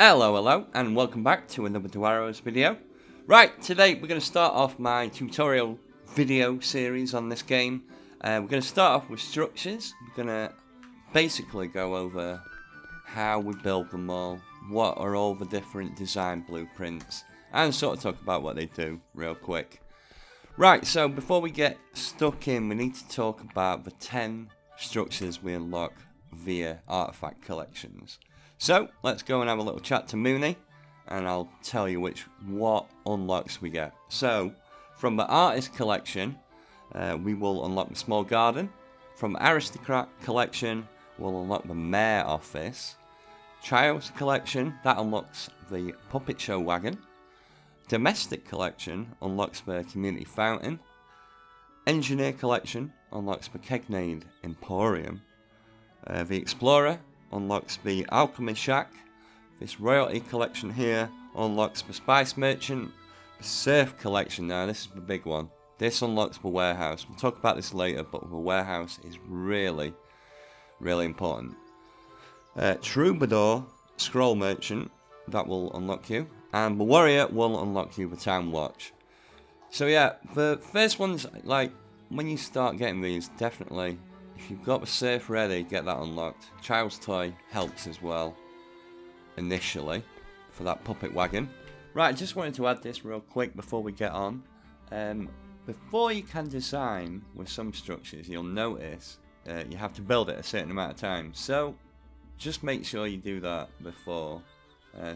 Hello, and welcome back to another Dwarrows video. Right, today we're going to start off my tutorial video series on this game. We're going to start off with structures. We're going to basically go over how we build them all, what are all the different design blueprints, and sort of talk about what they do real quick. Right, so before we get stuck in, we need to talk about the 10 structures we unlock via artifact collections. So, let's go and have a little chat to Mooney, and I'll tell you what unlocks we get. So, from the Artist Collection, we will unlock the Small Garden. From Aristocrat Collection, we'll unlock the Mayor Office. Child's Collection, that unlocks the Puppet Show Wagon. Domestic Collection unlocks the Community Fountain. Engineer Collection unlocks the Kegnade Emporium. The Explorer unlocks the Alchemy Shack. This Royalty Collection here unlocks the Spice Merchant. The Surf Collection, now this is the big one. This unlocks the Warehouse. We'll talk about this later, but the Warehouse is really important. Troubadour Scroll Merchant, that will unlock you. And the Warrior will unlock you the Town Watch. So yeah, the first ones, like, when you start getting these, definitely, if you've got the surf ready, get that unlocked. Child's Toy helps as well, initially, for that puppet wagon. Right, I just wanted to add this real quick before we get on. Before you can design with some structures, you'll notice you have to build it a certain amount of time. So, just make sure you do that before.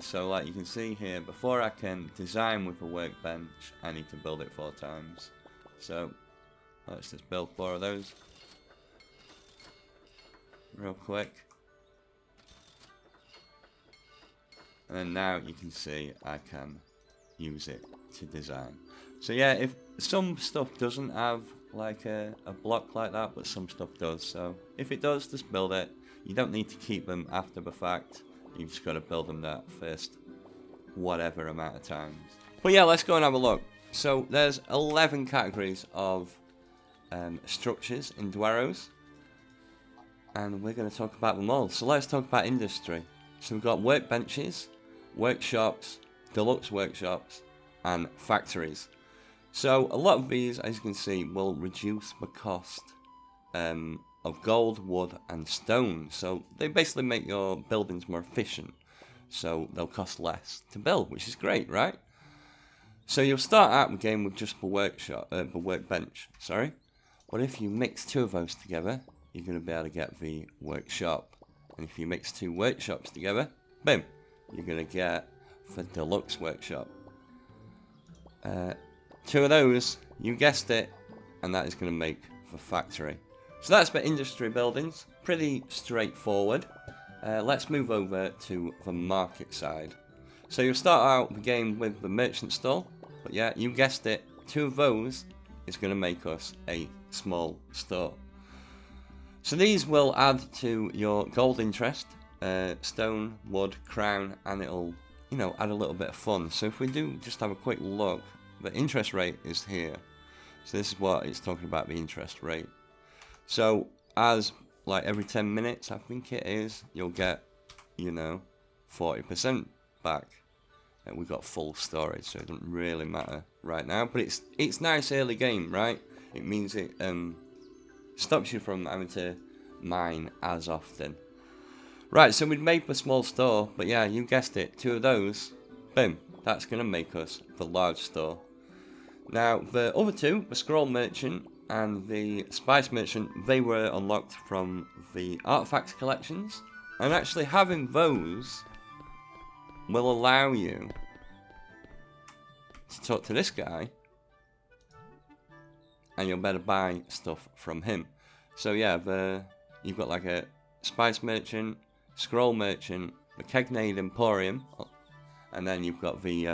So like you can see here, before I can design with a workbench, I need to build it 4 times. So, let's just build 4 of those. Real quick. And then now you can see I can use it to design. So yeah, if some stuff doesn't have like a block like that, but some stuff does. So if it does, just build it. You don't need to keep them after the fact. You've just got to build them that first whatever amount of times. But yeah, let's go and have a look. So there's 11 categories of structures in Dwarrows. And we're going to talk about them all. So let's talk about industry. So we've got workbenches, workshops, deluxe workshops, and factories. So a lot of these, as you can see, will reduce the cost of gold, wood, and stone. So they basically make your buildings more efficient. So they'll cost less to build, which is great, right? So you'll start out the game with just the workbench. But if you mix 2 of those together, you're going to be able to get the workshop. And if you mix 2 workshops together, boom, you're going to get the deluxe workshop. 2 of those, you guessed it, and that is going to make the factory. So that's the industry buildings, pretty straightforward. Let's move over to the market side. So you'll start out the game with the merchant stall, but yeah, you guessed it, 2 of those is going to make us a small store. So these will add to your gold interest, stone, wood, crown, and it'll, add a little bit of fun. So if we do just have a quick look, the interest rate is here. So this is what it's talking about, the interest rate. So as like every 10 minutes, I think it is, you'll get, 40% back. And we've got full storage, so it doesn't really matter right now. But it's nice early game, right? It means it stops you from having to mine as often. Right, so we'd made the small store, but yeah, you guessed it, 2 of those, boom, that's going to make us the large store. Now, the other 2, the Scroll Merchant and the Spice Merchant, they were unlocked from the Artifacts collections, and actually having those will allow you to talk to this guy, and you'll better buy stuff from him. So yeah, you've got like a Spice Merchant, Scroll Merchant, the Kegnade Emporium, and then you've got the,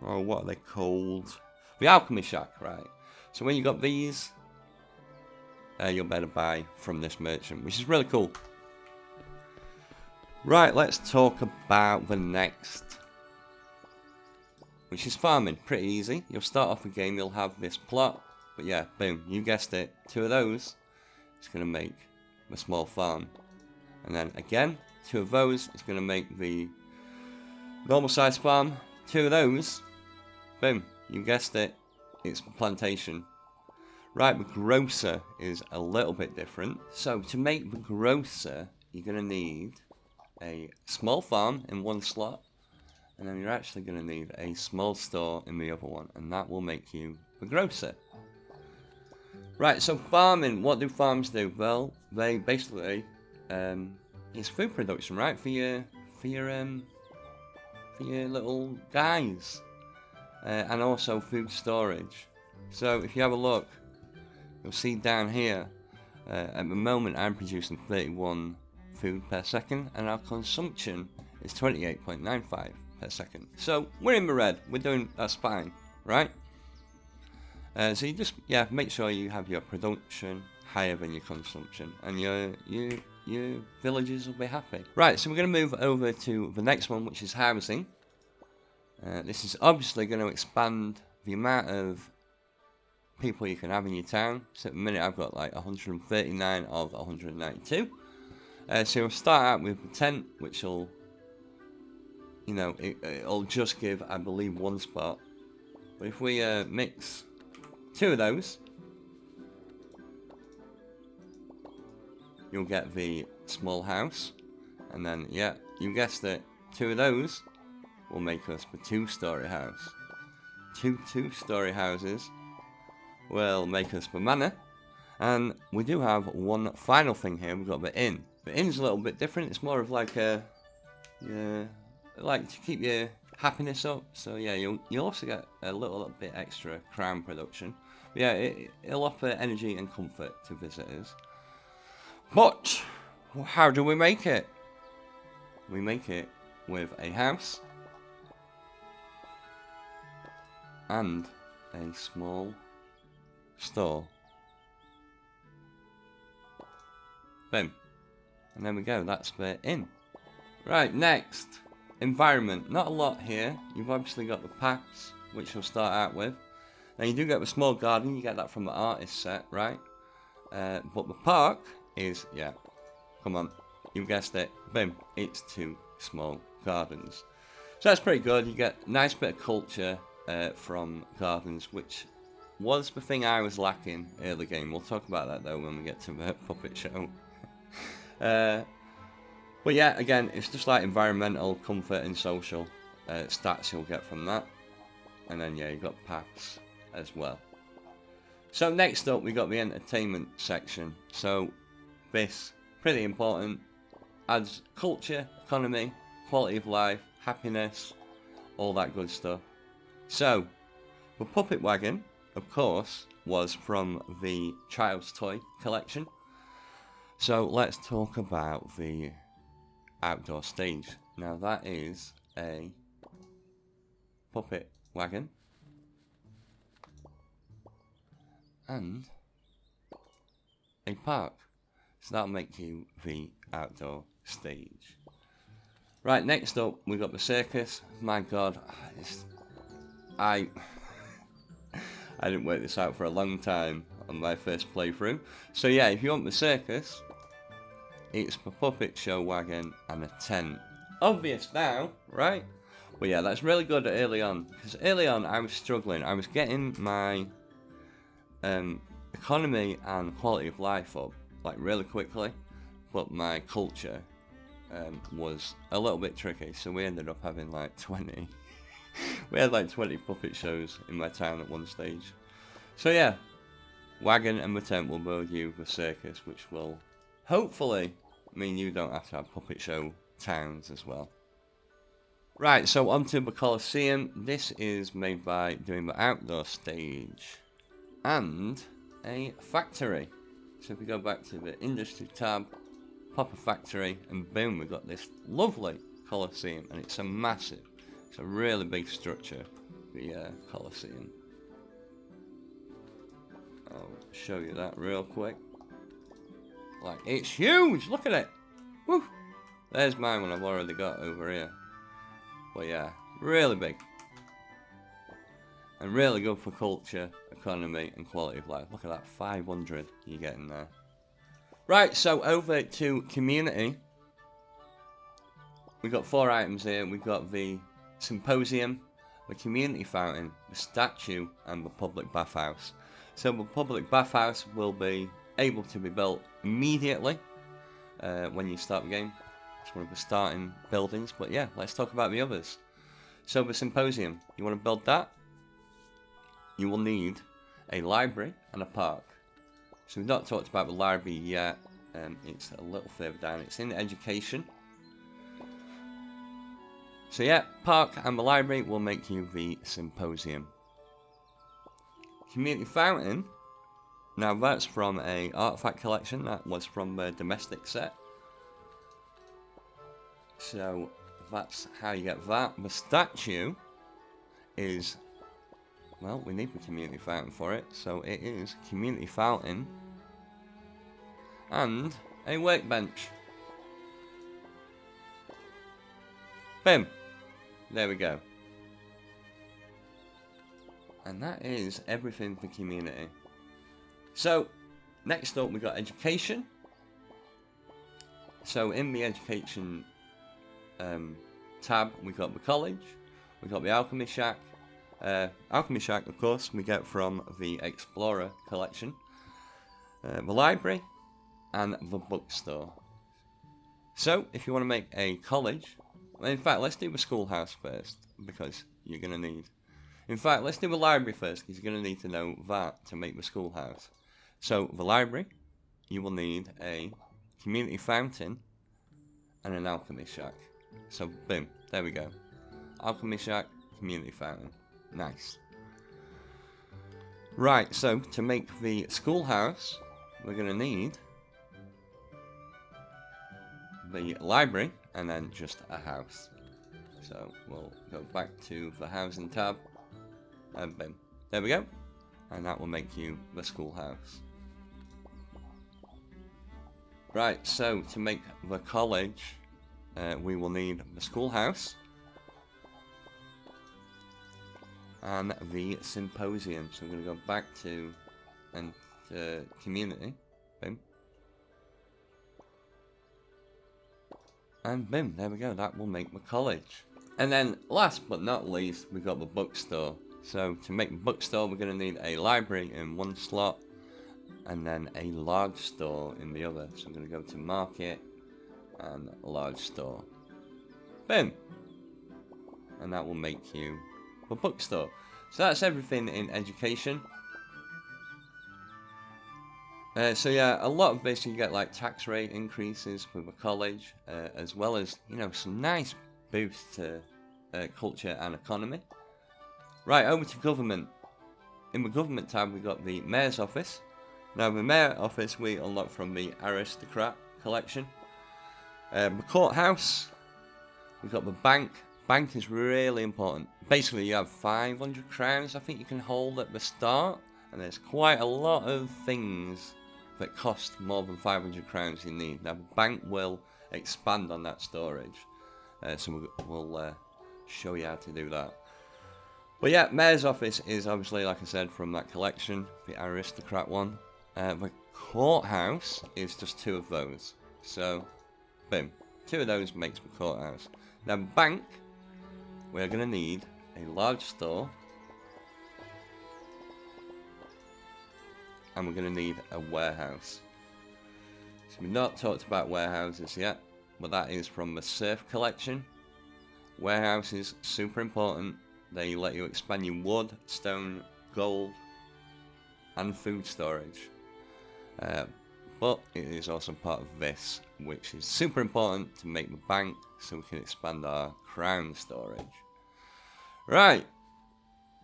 what are they called? The Alchemy Shack, right? So when you got these, you'll better buy from this merchant, which is really cool. Right, let's talk about the next, which is farming. Pretty easy. You'll start off the game, you'll have this plot. But yeah, boom, you guessed it. 2 of those, it's going to make a small farm. And then again, 2 of those is going to make the Normal size farm, 2 of those. Boom, you guessed it, it's Plantation. Right, the Grocer is a little bit different. So to make the Grocer, you're going to need a small farm in one slot, and then you're actually going to need a small store in the other one, and that will make you the Grocer. Right, so farming, what do farms do? Well, they basically, it's food production, right, for your little guys, and also food storage. So if you have a look, you'll see down here, at the moment I'm producing 31 food per second, and our consumption is 28.95 per second. So we're in the red, that's fine, right? So you just, make sure you have your production higher than your consumption, and your villagers will be happy. Right, so we're going to move over to the next one, which is housing. This is obviously going to expand the amount of people you can have in your town. So at the minute I've got like 139 of 192. So we'll start out with the tent, which will, it'll just give, I believe, 1 spot. But if we mix 2 of those, you'll get the small house. And then, yeah, you guessed it, 2 of those will make us the 2-story house. 2 2-story houses will make us the manor. And we do have one final thing here. We've got the inn. The inn's a little bit different. It's more of like a, like to keep your happiness up. So yeah, you'll also get a little bit extra crown production. But yeah, it'll offer energy and comfort to visitors. But how do we make it? We make it with a house and a small store. Boom. And there we go, that's the inn. Right, next, environment. Not a lot here. You've obviously got the paths, which we'll start out with. Now you do get the small garden, you get that from the artist set, right? But the park is, come on, you guessed it, boom, it's 2 small gardens. So that's pretty good. You get a nice bit of culture from gardens, which was the thing I was lacking early game. We'll talk about that though when we get to the puppet show. But yeah, again, it's just like environmental, comfort and social stats you'll get from that. And then yeah, you've got paths as well. So next up we got the entertainment section. So this, pretty important, adds culture, economy, quality of life, happiness, all that good stuff. So the puppet wagon, of course, was from the Child's Toy collection. So let's talk about the outdoor stage. Now that is a puppet wagon and a park. So that'll make you the outdoor stage. Right, next up we got the circus. My god, I didn't work this out for a long time on my first playthrough. So yeah, if you want the circus, it's the puppet show wagon and a tent. Obvious now, right? Well yeah, that's really good early on, because early on I was struggling. I was getting my economy and quality of life up like really quickly, but my culture was a little bit tricky, so we ended up having like 20 we had like 20 puppet shows in my town at one stage. So yeah, wagon and the tent will build you the circus, which will hopefully mean you don't have to have puppet show towns as well. Right, so onto the Coliseum. This is made by doing the outdoor stage and a factory. So if we go back to the industry tab, pop a factory, and boom, we've got this lovely Coliseum, and it's a really big structure, the Coliseum. I'll show you that real quick. Like, it's huge, look at it! Woo! There's mine one I've already got over here. But yeah, really big. And really good for culture, economy and quality of life. Look at that, 500 you get in there. Right, so over to community. We've got 4 items here. We've got the Symposeum, the community fountain, the statue, and the public bathhouse. So the public bathhouse will be able to be built immediately when you start the game. It's one of the starting buildings, but yeah, let's talk about the others. So the Symposeum, you want to build that? You will need a library and a park. So we've not talked about the library yet. It's a little further down. It's in education. So yeah, park and the library will make you the Symposeum. Community fountain. Now that's from a artifact collection. That was from the domestic set. So that's how you get that. The statue is, well, we need the community fountain for it. So it is community fountain and a workbench. Boom. There we go. And that is everything for community. So, next up we got education. So in the education tab, we got the college, we got the alchemy shack. Alchemy shack, of course, we get from the Explorer collection. The library and the bookstore. So, if you want to make a college, in fact, let's do the schoolhouse first, because you're going to need... In fact, let's do the library first, because you're going to need to know that to make the schoolhouse. So, the library, you will need a community fountain and an alchemy shack. So, boom, there we go. Alchemy shack, community fountain. Nice. Right, so, to make the schoolhouse, we're going to need the library and then just a house. So we'll go back to the housing tab and boom, there we go, and that will make you the schoolhouse. Right, so to make the college we will need the schoolhouse and the Symposeum. So I'm going to go back to community, boom. And boom, there we go, that will make the college. And then, last but not least, we've got the bookstore. So, to make the bookstore, we're going to need a library in one slot, and then a large store in the other. So, I'm going to go to market, and a large store. Boom! And that will make you the bookstore. So, that's everything in education. So yeah, a lot of this you get like tax rate increases with the college, as well as, you know, some nice boosts to culture and economy. Right, over to government. In the government tab we got the mayor's office. Now the mayor office we unlock from the aristocrat collection. The courthouse, we got the bank. Bank is really important. Basically you have 500 crowns I think you can hold at the start, and there's quite a lot of things that cost more than 500 crowns you need. Now the bank will expand on that storage, so we'll show you how to do that. But yeah, mayor's office is obviously, like I said, from that collection, the aristocrat one. The courthouse is just 2 of those, so boom, 2 of those makes the courthouse. Now the bank, we're going to need a large store, and we're going to need a warehouse. So we've not talked about warehouses yet, but that is from the Surf collection. Warehouses, super important. They let you expand your wood, stone, gold, and food storage. But it is also part of this, which is super important to make the bank so we can expand our crown storage. Right,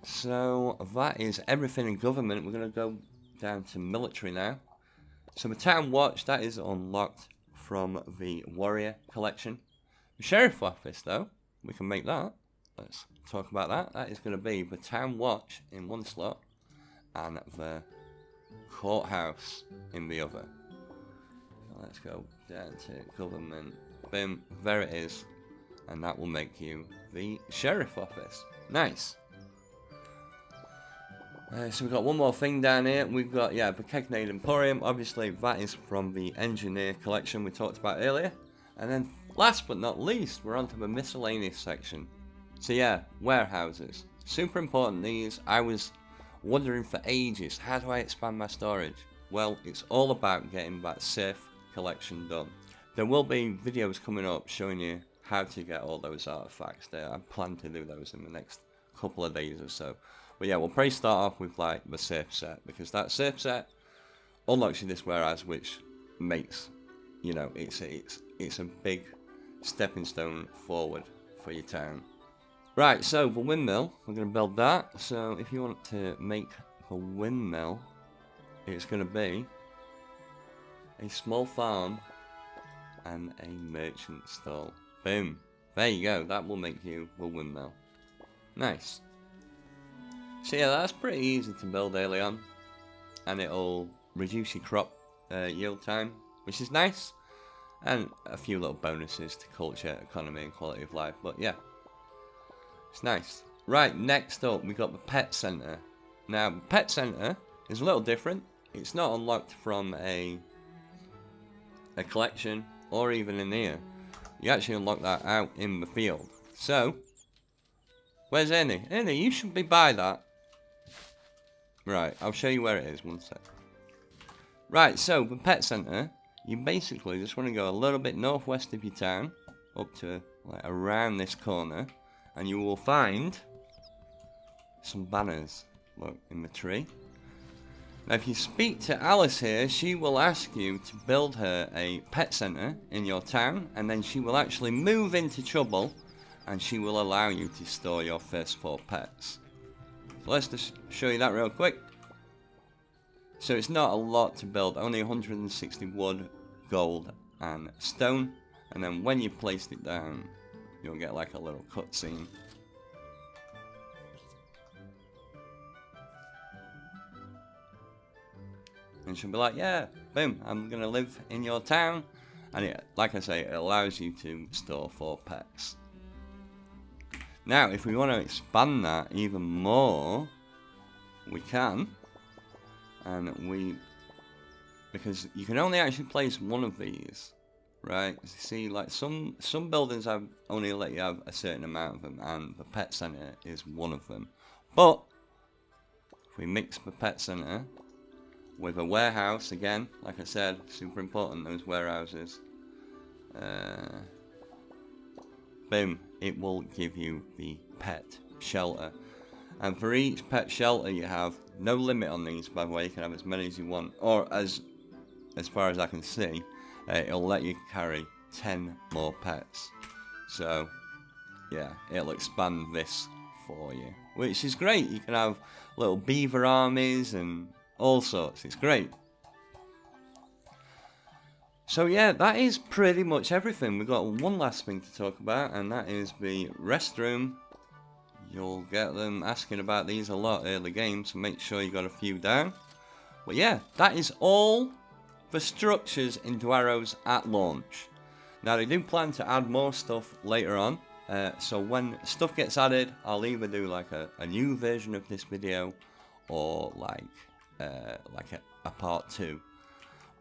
so that is everything in government. We're going to go down to military now. So the town watch, that is unlocked from the warrior collection. The sheriff office though, we can make that. Let's talk about that. That is going to be the town watch in one slot and the courthouse in the other. So let's go down to government. Boom, there it is. And that will make you the sheriff office. Nice. So we've got one more thing down here. We've got, yeah, the Kegnade Emporium. Obviously, that is from the engineer collection we talked about earlier. And then, last but not least, we're on to the miscellaneous section. So yeah, warehouses. Super important these. I was wondering for ages, how do I expand my storage? Well, it's all about getting that safe collection done. There will be videos coming up showing you how to get all those artifacts there. I plan to do those in the next couple of days or so. But yeah, we'll probably start off with like the safe set, because that safe set unlocks you this warehouse, which makes, you know, it's a big stepping stone forward for your town. Right, so the windmill, we're going to build that. So if you want to make the windmill, it's going to be a small farm and a merchant stall. Boom. There you go. That will make you a windmill. Nice. So yeah, that's pretty easy to build early on. And it'll reduce your crop yield time, which is nice. And a few little bonuses to culture, economy and quality of life. But yeah, it's nice. Right, next up we got the pet center. Now, the pet center is a little different. It's not unlocked from a collection or even in here. You actually unlock that out in the field. So, where's Ernie? Ernie, you should be by that. Right, I'll show you where it is, one sec. Right, so the pet center, you basically just want to go a little bit northwest of your town, up to like around this corner, and you will find some banners, look, in the tree. Now if you speak to Alice here, she will ask you to build her a pet center in your town, and then she will actually move into trouble, and she will allow you to store your first 4 pets. So let's just show you that real quick. So it's not a lot to build, only 160 wood, gold and stone, and then when you placed it down, you'll get like a little cutscene. And she'll be like, yeah, boom, I'm going to live in your town. And it, like I say, it allows you to store 4 pets. Now, if we want to expand that even more, we can. And because you can only actually place one of these, right? See, like some buildings have only let you have a certain amount of them, and the pet center is one of them. But if we mix the pet center with a warehouse, again, like I said, super important, those warehouses. Boom, it will give you the pet shelter. And for each pet shelter you have, no limit on these by the way, you can have as many as you want, or as far as I can see, it'll let you carry 10 more pets. So yeah, it'll expand this for you, which is great. You can have little beaver armies and all sorts, it's great. So yeah, that is pretty much everything. We've got one last thing to talk about, and that is the restroom. You'll get them asking about these a lot early game, so make sure you got a few down. But yeah, that is all the structures in Dwarrows at launch. Now they do plan to add more stuff later on, so when stuff gets added, I'll either do like a new version of this video, or like a part 2.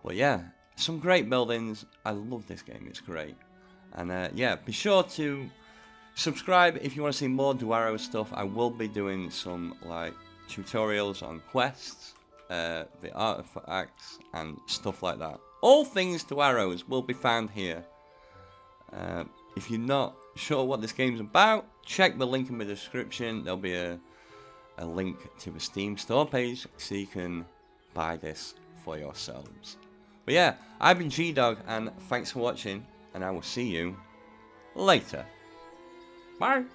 But yeah, some great buildings. I love this game, it's great. And yeah, be sure to subscribe if you want to see more Dwarrows stuff. I will be doing some like tutorials on quests, the artifacts and stuff like that. All things Dwarrows will be found here. If you're not sure what this game's about, check the link in the description. There'll be a link to the Steam store page so you can buy this for yourselves. But yeah, I've been G-Dog, and thanks for watching, and I will see you later. Bye!